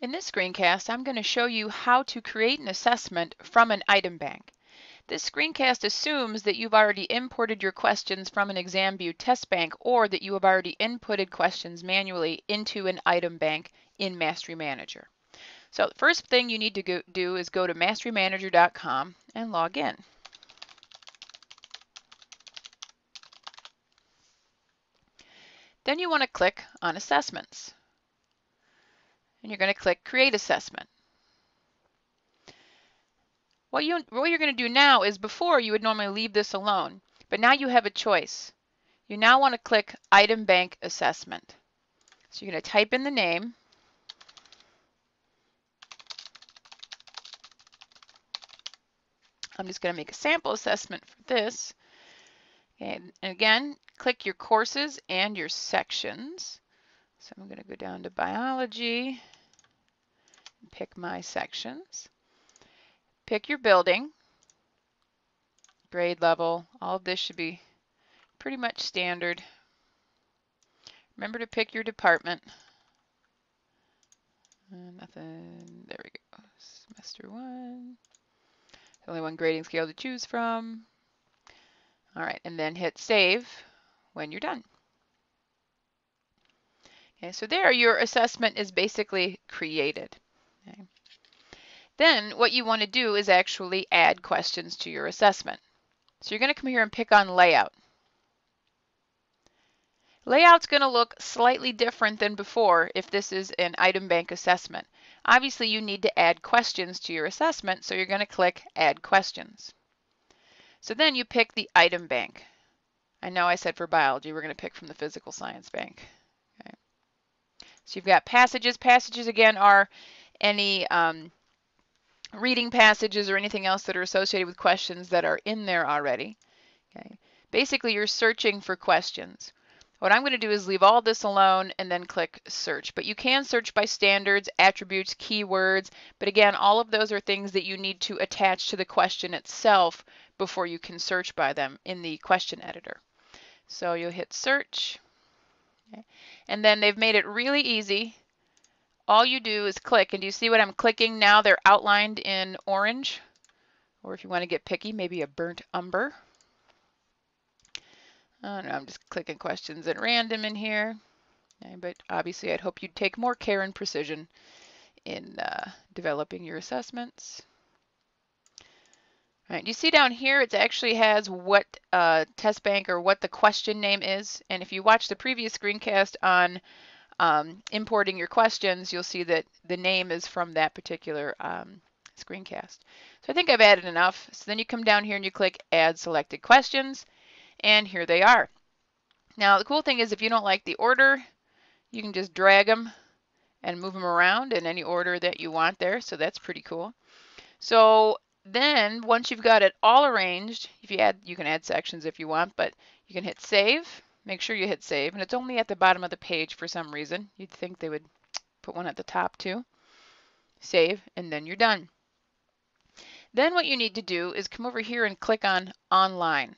In this screencast, I'm going to show you how to create an assessment from an item bank. This screencast assumes that you've already imported your questions from an ExamView test bank or that you have already inputted questions manually into an item bank in Mastery Manager. So the first thing you need to do is go to masterymanager.com and log in. Then you want to click on Assessments. And you're going to click Create Assessment. What you're going to do now is before you would normally leave this alone, but now you have a choice. You now want to click Item Bank Assessment. So you're going to type in the name. I'm just going to make a sample assessment for this. And again, click your courses and your sections. So I'm going to go down to biology and pick my sections. Pick your building, grade level. All of this should be pretty much standard. Remember to pick your department. Nothing. There we go. Semester 1. Only one grading scale to choose from. All right, and then hit save when you're done. Okay, so there your assessment is basically created. Okay. Then what you want to do is actually add questions to your assessment. So you're going to come here and pick on layout. Layout's going to look slightly different than before if this is an item bank assessment. Obviously you need to add questions to your assessment, so you're going to click Add Questions. So then you pick the item bank. I know I said for biology we're going to pick from the physical science bank. Okay. So you've got passages. Passages again are any reading passages or anything else that are associated with questions that are in there already. Okay. Basically you're searching for questions. What I'm going to do is leave all this alone and then click search. But you can search by standards, attributes, keywords. But again, all of those are things that you need to attach to the question itself before you can search by them in the question editor. So you'll hit search. Okay. And then they've made it really easy. All you do is click, and do you see what I'm clicking now? They're outlined in orange. Or if you want to get picky, maybe a burnt umber. Oh, no, I'm just clicking questions at random in here. Okay, but obviously I'd hope you'd take more care and precision in developing your assessments. All right, you see down here it actually has what test bank or what the question name is. And if you watch the previous screencast on importing your questions, you'll see that the name is from that particular screencast. So I think I've added enough. So then you come down here and you click Add Selected Questions. And here they are. Now the cool thing is if you don't like the order, you can just drag them and move them around in any order that you want there. So that's pretty cool. So then once you've got it all arranged, if you can add sections if you want, but you can hit save. Make sure you hit save, and it's only at the bottom of the page for some reason. You'd think they would put one at the top too. Save, and then you're done. Then what you need to do is come over here and click on Online.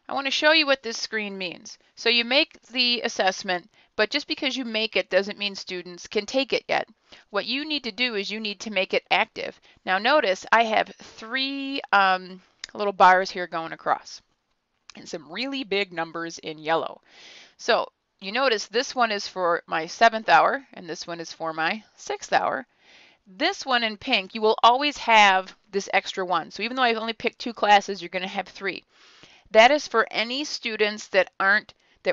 I want to show you what this screen means. So you make the assessment, but just because you make it doesn't mean students can take it yet. What you need to do is you need to make it active. Now notice I have three little bars here going across and some really big numbers in yellow. So you notice this one is for my 7th hour and this one is for my 6th hour. This one in pink, you will always have this extra one. So even though I've only picked 2 classes, you're going to have 3. That is for any students that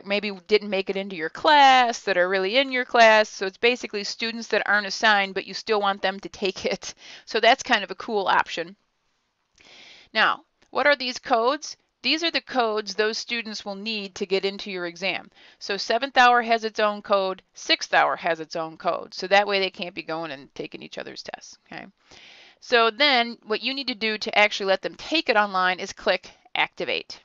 maybe didn't make it into your class, that are really in your class. So it's basically students that aren't assigned, but you still want them to take it. So that's kind of a cool option. Now, what are these codes? These are the codes those students will need to get into your exam. So 7th hour has its own code, 6th hour has its own code. So that way they can't be going and taking each other's tests. Okay. So then what you need to do to actually let them take it online is click Activate.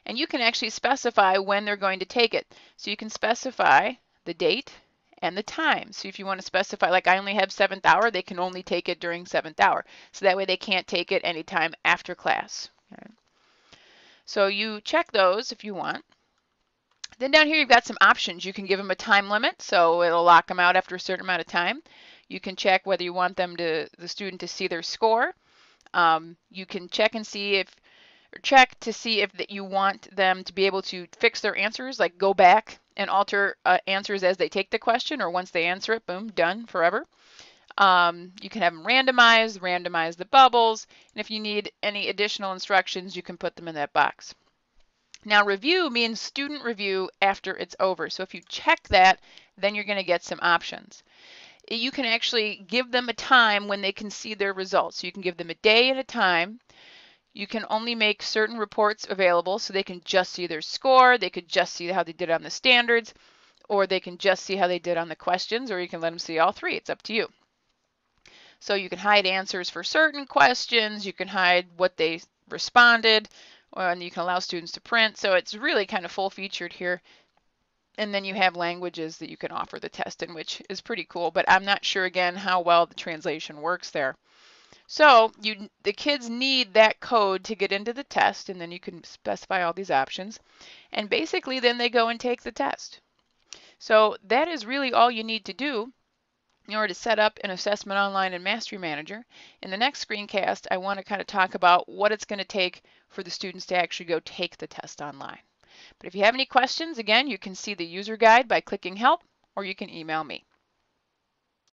And you can actually specify when they're going to take it. So you can specify the date and the time. So if you want to specify, like I only have 7th hour, they can only take it during 7th hour. So that way they can't take it anytime after class. Okay. So you check those if you want. Then down here you've got some options. You can give them a time limit, so it'll lock them out after a certain amount of time. You can check whether you want the student to see their score. You can check and see if, or check to see if that you want them to be able to fix their answers, like go back and alter answers as they take the question, or once they answer it, boom, done forever. You can have them randomize the bubbles, and if you need any additional instructions, you can put them in that box. Now review means student review after it's over. So if you check that, then you're going to get some options. You can actually give them a time when they can see their results. So you can give them a day and a time. You can only make certain reports available, so they can just see their score, they could just see how they did on the standards, or they can just see how they did on the questions, or you can let them see all three. It's up to you. So you can hide answers for certain questions, you can hide what they responded, and you can allow students to print. So it's really kind of full featured here. And then you have languages that you can offer the test in, which is pretty cool, but I'm not sure again how well the translation works there. So the kids need that code to get into the test, and then you can specify all these options. And basically then they go and take the test. So that is really all you need to do in order to set up an assessment online in Mastery Manager. In the next screencast, I want to kind of talk about what it's going to take for the students to actually go take the test online. But if you have any questions, again, you can see the user guide by clicking help, or you can email me.